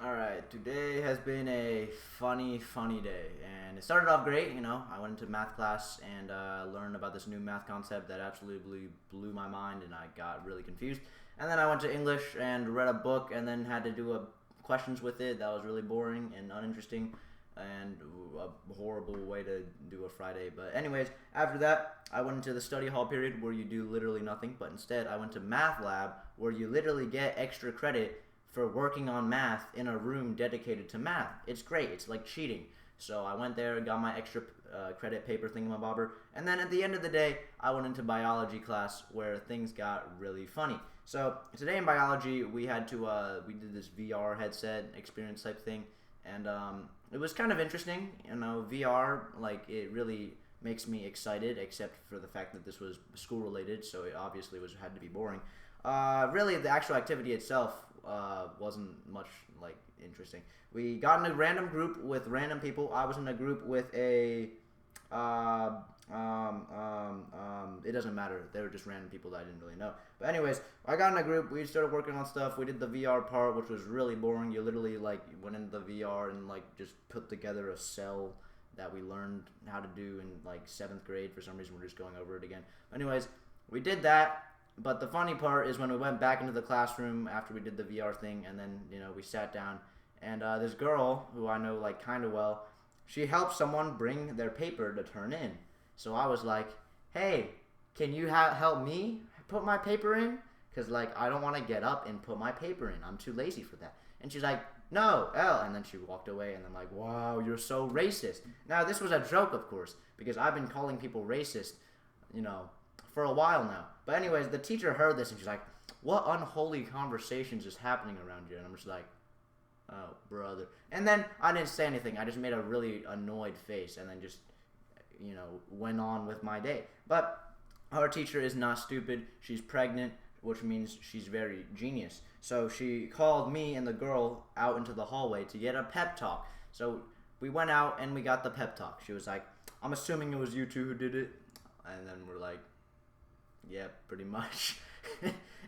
Alright, today has been a funny day, and it started off great, I went into math class and learned about this new math concept that absolutely blew my mind, and I got really confused. And then I went to English and read a book and then had to do questions with it. That was really boring and uninteresting and a horrible way to do a Friday. But anyways, after that, I went into the study hall period where you do literally nothing, but instead I went to math lab where you literally get extra credit for working on math in a room dedicated to math. It's great. It's like cheating. So I went there, got my extra credit paper thingamabobber, and then at the end of the day, I went into biology class where things got really funny. So today in biology, we had to we did this VR headset experience type thing, and it was kind of interesting. VR, like, it really makes me excited, except for the fact that this was school related, so it obviously had to be boring. Really, the actual activity itself wasn't much like interesting. We got in a random group with random people. I was in a group with a it doesn't matter. They were just random people that I didn't really know. But anyways, I got in a group. We started working on stuff. We did the VR part, which was really boring. You literally went into the VR and just put together a cell that we learned how to do in 7th grade. For some reason, we're just going over it again. Anyways, we did that. But the funny part is when we went back into the classroom after we did the VR thing, and then we sat down, and this girl who I know kind of well, she helped someone bring their paper to turn in. So I was like, "Hey, can you help me put my paper in? Cause I don't want to get up and put my paper in. I'm too lazy for that." And she's like, "No, L." And then she walked away, and I'm like, "Wow, you're so racist." Now this was a joke, of course, because I've been calling people racist, for a while now. But anyways, the teacher heard this and she's like, "What unholy conversations is happening around here?" And I'm just like, "Oh, brother." And then I didn't say anything. I just made a really annoyed face and then just, went on with my day. But our teacher is not stupid. She's pregnant, which means she's very genius. So she called me and the girl out into the hallway to get a pep talk. So we went out and we got the pep talk. She was like, "I'm assuming it was you two who did it." And then we're like, "Yeah, pretty much."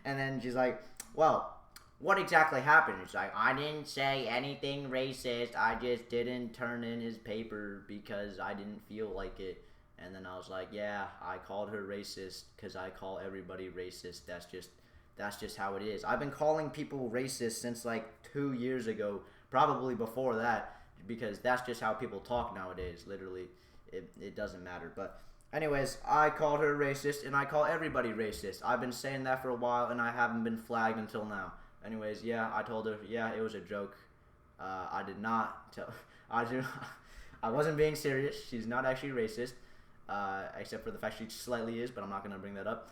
And then she's like, "Well, what exactly happened?" She's like, "I didn't say anything racist. I just didn't turn in his paper because I didn't feel like it." And then I was like, "Yeah, I called her racist because I call everybody racist. That's just how it is. I've been calling people racist since 2 years ago, probably before that, because that's just how people talk nowadays. Literally, it doesn't matter." But anyways, I called her racist, and I call everybody racist. I've been saying that for a while, and I haven't been flagged until now. Anyways, yeah, I told her, yeah, it was a joke. I did not tell. I wasn't being serious. She's not actually racist, except for the fact she slightly is, but I'm not gonna bring that up.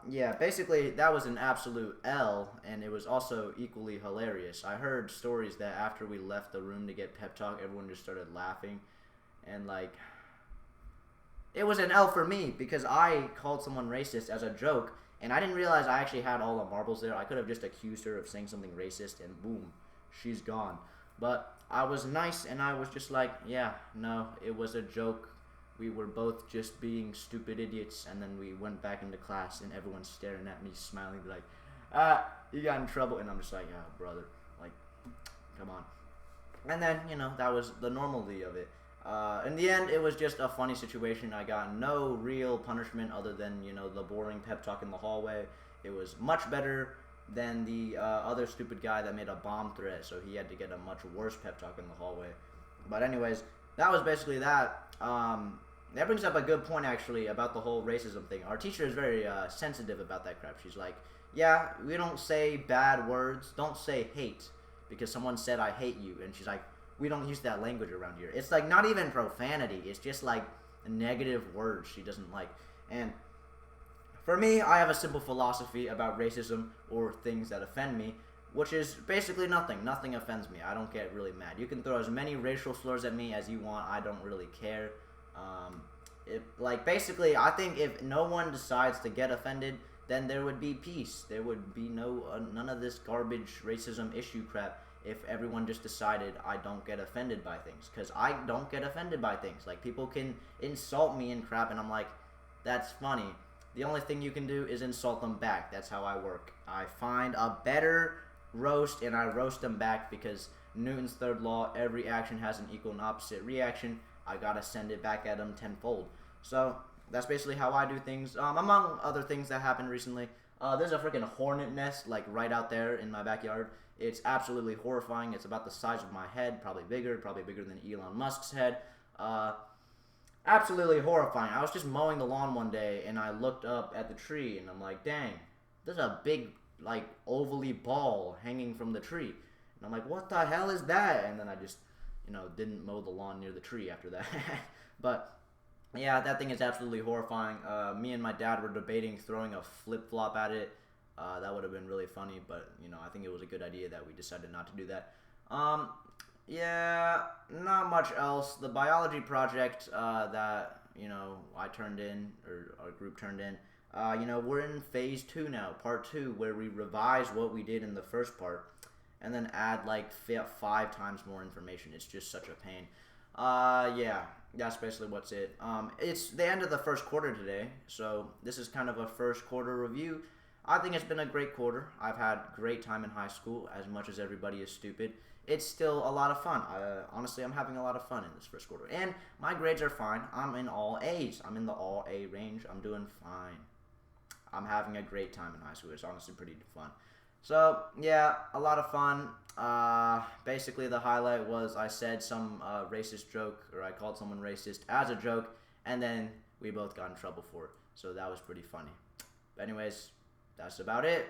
Yeah, basically that was an absolute L, and it was also equally hilarious. I heard stories that after we left the room to get pep talk, everyone just started laughing, and it was an L for me because I called someone racist as a joke, and I didn't realize I actually had all the marbles there. I could have just accused her of saying something racist, and boom, she's gone. But I was nice, and I was just like, "Yeah, no, it was a joke. We were both just being stupid idiots." And then we went back into class, and everyone's staring at me, smiling, like, "You got in trouble." And I'm just like, "Oh, brother, come on." And then, that was the normality of it. In the end, it was just a funny situation. I got no real punishment other than, the boring pep talk in the hallway. It was much better than the other stupid guy that made a bomb threat, so he had to get a much worse pep talk in the hallway. But anyways, that was basically that. That brings up a good point, actually, about the whole racism thing. Our teacher is very sensitive about that crap. She's like, "Yeah, we don't say bad words. Don't say hate, because someone said I hate you." And she's like, "We don't use that language around here." It's not even profanity. It's just negative words she doesn't like. And for me, I have a simple philosophy about racism or things that offend me, which is basically nothing. Nothing offends me. I don't get really mad. You can throw as many racial slurs at me as you want. I don't really care. Basically, I think if no one decides to get offended, then there would be peace. There would be none of this garbage racism issue crap if everyone just decided I don't get offended by things. Because I don't get offended by things. People can insult me and crap, and I'm like, "That's funny." The only thing you can do is insult them back. That's how I work. I find a better roast, and I roast them back because Newton's third law, every action has an equal and opposite reaction. I gotta send it back at them tenfold. So that's basically how I do things. Among other things that happened recently, there's a freaking hornet nest like right out there in my backyard. It's absolutely horrifying. It's about the size of my head, probably bigger than Elon Musk's head. Absolutely horrifying. I was just mowing the lawn one day and I looked up at the tree and I'm like, dang, there's a big like ovally ball hanging from the tree. And I'm like, what the hell is that? And then I just, didn't mow the lawn near the tree after that. But yeah, that thing is absolutely horrifying. Me and my dad were debating throwing a flip-flop at it. That would have been really funny, but I think it was a good idea that we decided not to do that. Yeah, not much else. The biology project that I turned in, or our group turned in, we're in phase 2 now, part 2, where we revise what we did in the first part and then add like 5 times more information. It's just such a pain. Yeah, that's basically what's it. It's the end of the first quarter today, so this is kind of a first quarter review. I think it's been a great quarter. I've had great time in high school, as much as everybody is stupid. It's still a lot of fun. Honestly, I'm having a lot of fun in this first quarter. And my grades are fine. I'm in all A's. I'm in the all A range. I'm doing fine. I'm having a great time in high school. It's honestly pretty fun. So, yeah, a lot of fun. Basically, the highlight was I said some racist joke, or I called someone racist as a joke, and then we both got in trouble for it. So that was pretty funny. But anyways, that's about it.